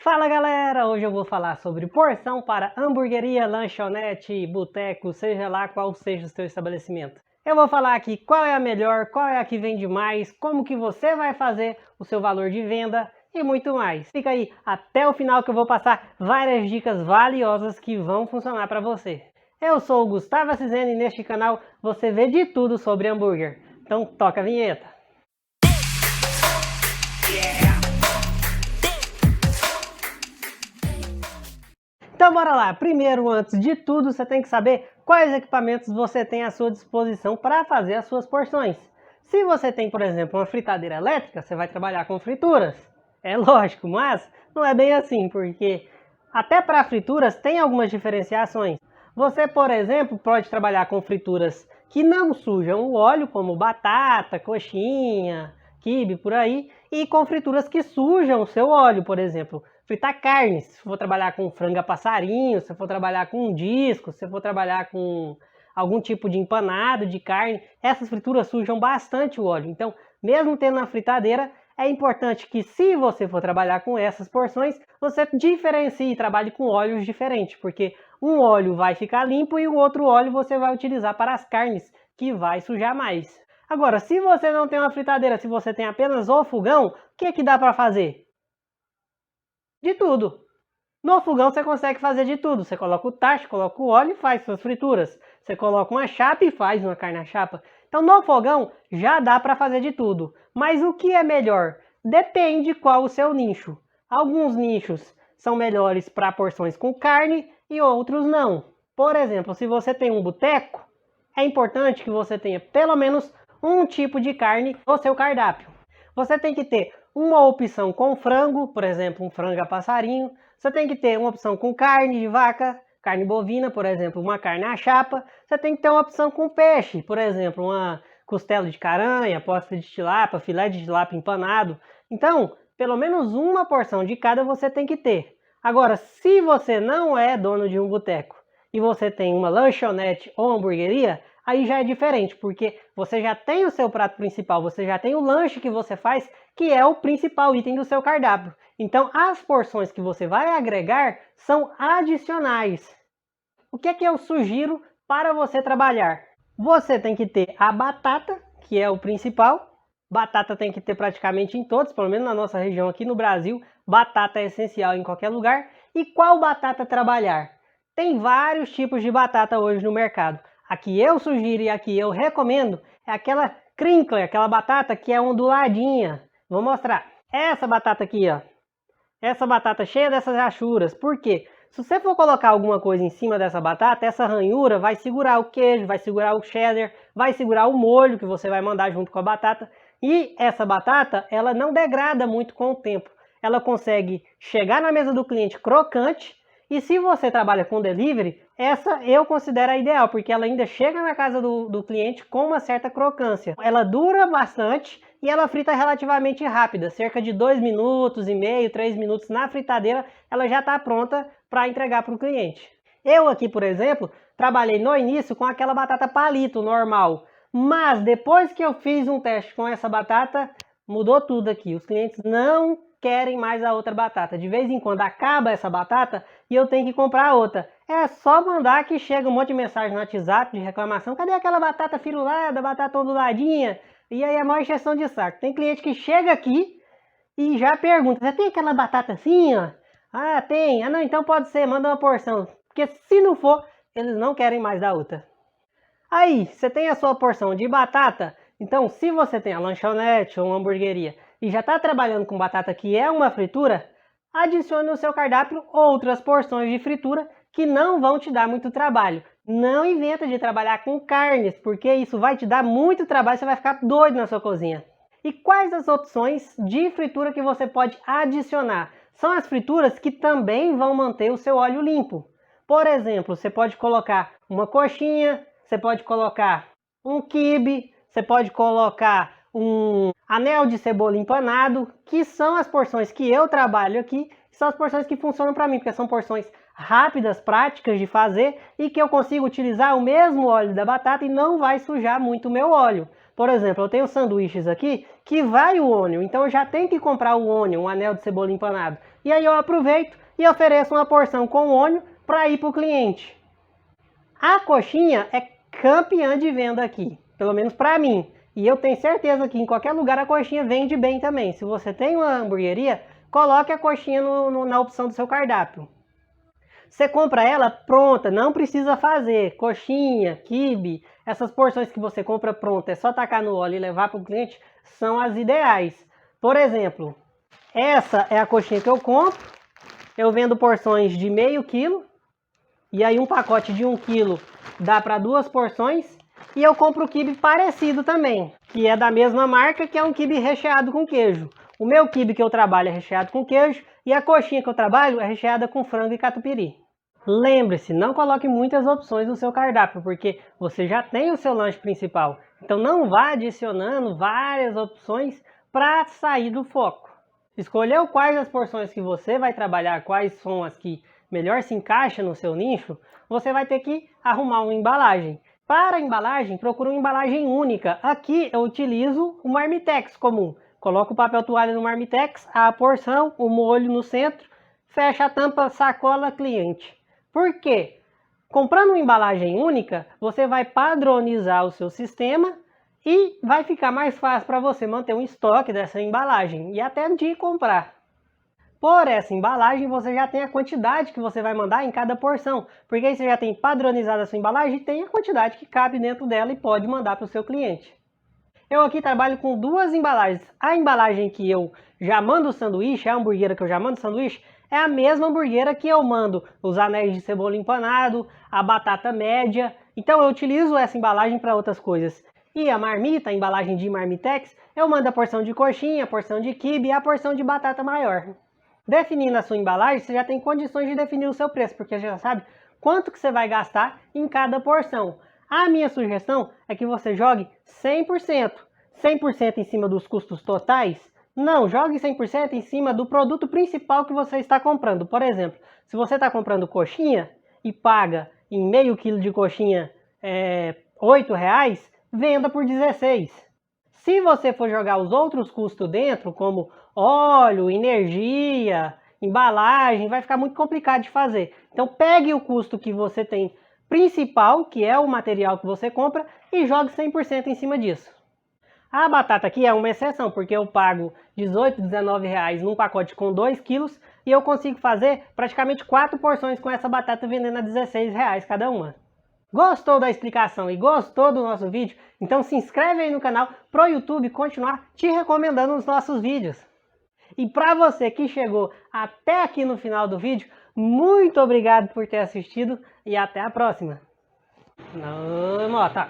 Fala galera, hoje eu vou falar sobre porção para hamburgueria, lanchonete, boteco, seja lá qual seja o seu estabelecimento. Eu vou falar aqui qual é a melhor, qual é a que vende mais, como que você vai fazer o seu valor de venda e muito mais. Fica aí até o final que eu vou passar várias dicas valiosas que vão funcionar para você. Eu sou o Gustavo Acizene e neste canal você vê de tudo sobre hambúrguer. Então toca a vinheta. Então bora lá, primeiro antes de tudo você tem que saber quais equipamentos você tem à sua disposição para fazer as suas porções. Se você tem, por exemplo, uma fritadeira elétrica, você vai trabalhar com frituras. É lógico, mas não é bem assim, porque até para frituras tem algumas diferenciações. Você, por exemplo, pode trabalhar com frituras que não sujam o óleo, como batata, coxinha, quibe, por aí, e com frituras que sujam o seu óleo, por exemplo. Fritar carne, se for trabalhar com frango a passarinho, se for trabalhar com um disco, se for trabalhar com algum tipo de empanado de carne, essas frituras sujam bastante o óleo. Então, mesmo tendo na fritadeira, é importante que se você for trabalhar com essas porções, você diferencie e trabalhe com óleos diferentes, porque um óleo vai ficar limpo e o outro óleo você vai utilizar para as carnes, que vai sujar mais. Agora, se você não tem uma fritadeira, se você tem apenas o fogão, o que dá para fazer? De tudo. No fogão você consegue fazer de tudo. Você coloca o tacho, coloca o óleo e faz suas frituras. Você coloca uma chapa e faz uma carne à chapa. Então no fogão já dá para fazer de tudo. Mas o que é melhor? Depende qual o seu nicho. Alguns nichos são melhores para porções com carne e outros não. Por exemplo, se você tem um boteco, é importante que você tenha pelo menos um tipo de carne no seu cardápio. Você tem que ter uma opção com frango, por exemplo, um frango a passarinho. Você tem que ter uma opção com carne de vaca, carne bovina, por exemplo, uma carne à chapa. Você tem que ter uma opção com peixe, por exemplo, uma costela de caranha, posta de tilápia, filé de tilápia empanado. Então, pelo menos uma porção de cada você tem que ter. Agora, se você não é dono de um boteco e você tem uma lanchonete ou hamburgueria, aí já é diferente, porque você já tem o seu prato principal, você já tem o lanche que você faz, que é o principal item do seu cardápio. Então, as porções que você vai agregar são adicionais. O que é que eu sugiro para você trabalhar? Você tem que ter a batata, que é o principal. Batata tem que ter praticamente em todos, pelo menos na nossa região aqui no Brasil. Batata é essencial em qualquer lugar. E qual batata trabalhar? Tem vários tipos de batata hoje no mercado. A que eu sugiro e a que eu recomendo é aquela crinkle, aquela batata que é onduladinha. Vou mostrar. Essa batata aqui, ó. Essa batata cheia dessas rachuras. Por quê? Se você for colocar alguma coisa em cima dessa batata, essa ranhura vai segurar o queijo, vai segurar o cheddar, vai segurar o molho que você vai mandar junto com a batata. E essa batata, ela não degrada muito com o tempo. Ela consegue chegar na mesa do cliente crocante. E se você trabalha com delivery, essa eu considero a ideal, porque ela ainda chega na casa do cliente com uma certa crocância. Ela dura bastante e ela frita relativamente rápida, cerca de 2 minutos e meio, 3 minutos na fritadeira, ela já está pronta para entregar para o cliente. Eu aqui, por exemplo, trabalhei no início com aquela batata palito normal, mas depois que eu fiz um teste com essa batata, mudou tudo aqui. Os clientes não querem mais a outra batata. De vez em quando acaba essa batata e eu tenho que comprar outra. É só mandar que chega um monte de mensagem no WhatsApp de reclamação. Cadê aquela batata firulada, batata onduladinha? E aí é a maior encheção de saco. Tem cliente que chega aqui e já pergunta, você tem aquela batata assim, ó? Ah, tem. Ah, não, então pode ser, manda uma porção. Porque se não for, eles não querem mais da outra. Aí, você tem a sua porção de batata. Então, se você tem a lanchonete ou uma hamburgueria e já está trabalhando com batata que é uma fritura, adicione no seu cardápio outras porções de fritura que não vão te dar muito trabalho. Não inventa de trabalhar com carnes, porque isso vai te dar muito trabalho, você vai ficar doido na sua cozinha. E quais as opções de fritura que você pode adicionar? São as frituras que também vão manter o seu óleo limpo. Por exemplo, você pode colocar uma coxinha, você pode colocar um quibe, você pode colocar um anel de cebola empanado, que são as porções que eu trabalho aqui, são as porções que funcionam para mim, porque são porções rápidas, práticas de fazer e que eu consigo utilizar o mesmo óleo da batata e não vai sujar muito o meu óleo. Por exemplo, eu tenho sanduíches aqui que vai o ônio, então eu já tenho que comprar o ônio, um anel de cebola empanado. E aí eu aproveito e ofereço uma porção com ônio para ir para o cliente. A coxinha é campeã de venda aqui, pelo menos para mim. E eu tenho certeza que em qualquer lugar a coxinha vende bem também. Se você tem uma hamburgueria, coloque a coxinha na opção do seu cardápio. Você compra ela pronta, não precisa fazer. Coxinha, quibe, essas porções que você compra pronta, é só tacar no óleo e levar para o cliente, são as ideais. Por exemplo, essa é a coxinha que eu compro. Eu vendo porções de meio quilo. E aí um pacote de 1 quilo dá para 2 porções. E eu compro o quibe parecido também, que é da mesma marca, que é um quibe recheado com queijo. O meu quibe que eu trabalho é recheado com queijo e a coxinha que eu trabalho é recheada com frango e catupiry. Lembre-se, não coloque muitas opções no seu cardápio, porque você já tem o seu lanche principal. Então não vá adicionando várias opções para sair do foco. Escolheu quais as porções que você vai trabalhar, quais são as que melhor se encaixam no seu nicho, você vai ter que arrumar uma embalagem. Para a embalagem, procure uma embalagem única. Aqui eu utilizo o Marmitex comum. Coloco o papel toalha no Marmitex, a porção, o molho no centro, fecha a tampa, sacola, cliente. Por quê? Comprando uma embalagem única, você vai padronizar o seu sistema e vai ficar mais fácil para você manter um estoque dessa embalagem e até de comprar. Por essa embalagem, você já tem a quantidade que você vai mandar em cada porção, porque aí você já tem padronizado a sua embalagem e tem a quantidade que cabe dentro dela e pode mandar para o seu cliente. Eu aqui trabalho com 2 embalagens. A embalagem que eu já mando o sanduíche, a hamburguera que eu já mando o sanduíche, é a mesma hamburguera que eu mando os anéis de cebola empanado, a batata média. Então eu utilizo essa embalagem para outras coisas. E a marmita, a embalagem de Marmitex, eu mando a porção de coxinha, a porção de quibe e a porção de batata maior. Definindo a sua embalagem, você já tem condições de definir o seu preço, porque você já sabe quanto que você vai gastar em cada porção. A minha sugestão é que você jogue 100%. 100% em cima dos custos totais? Não, jogue 100% em cima do produto principal que você está comprando. Por exemplo, se você está comprando coxinha e paga em meio quilo de coxinha R$8, venda por 16. Se você for jogar os outros custos dentro, como óleo, energia, embalagem, vai ficar muito complicado de fazer. Então pegue o custo que você tem principal, que é o material que você compra, e jogue 100% em cima disso. A batata aqui é uma exceção, porque eu pago R$18, R$19 num pacote com 2 quilos e eu consigo fazer praticamente 4 porções com essa batata vendendo a R$16 cada uma. Gostou da explicação e gostou do nosso vídeo? Então se inscreve aí no canal para o YouTube continuar te recomendando os nossos vídeos. E para você que chegou até aqui no final do vídeo, muito obrigado por ter assistido e até a próxima. Não, Mota.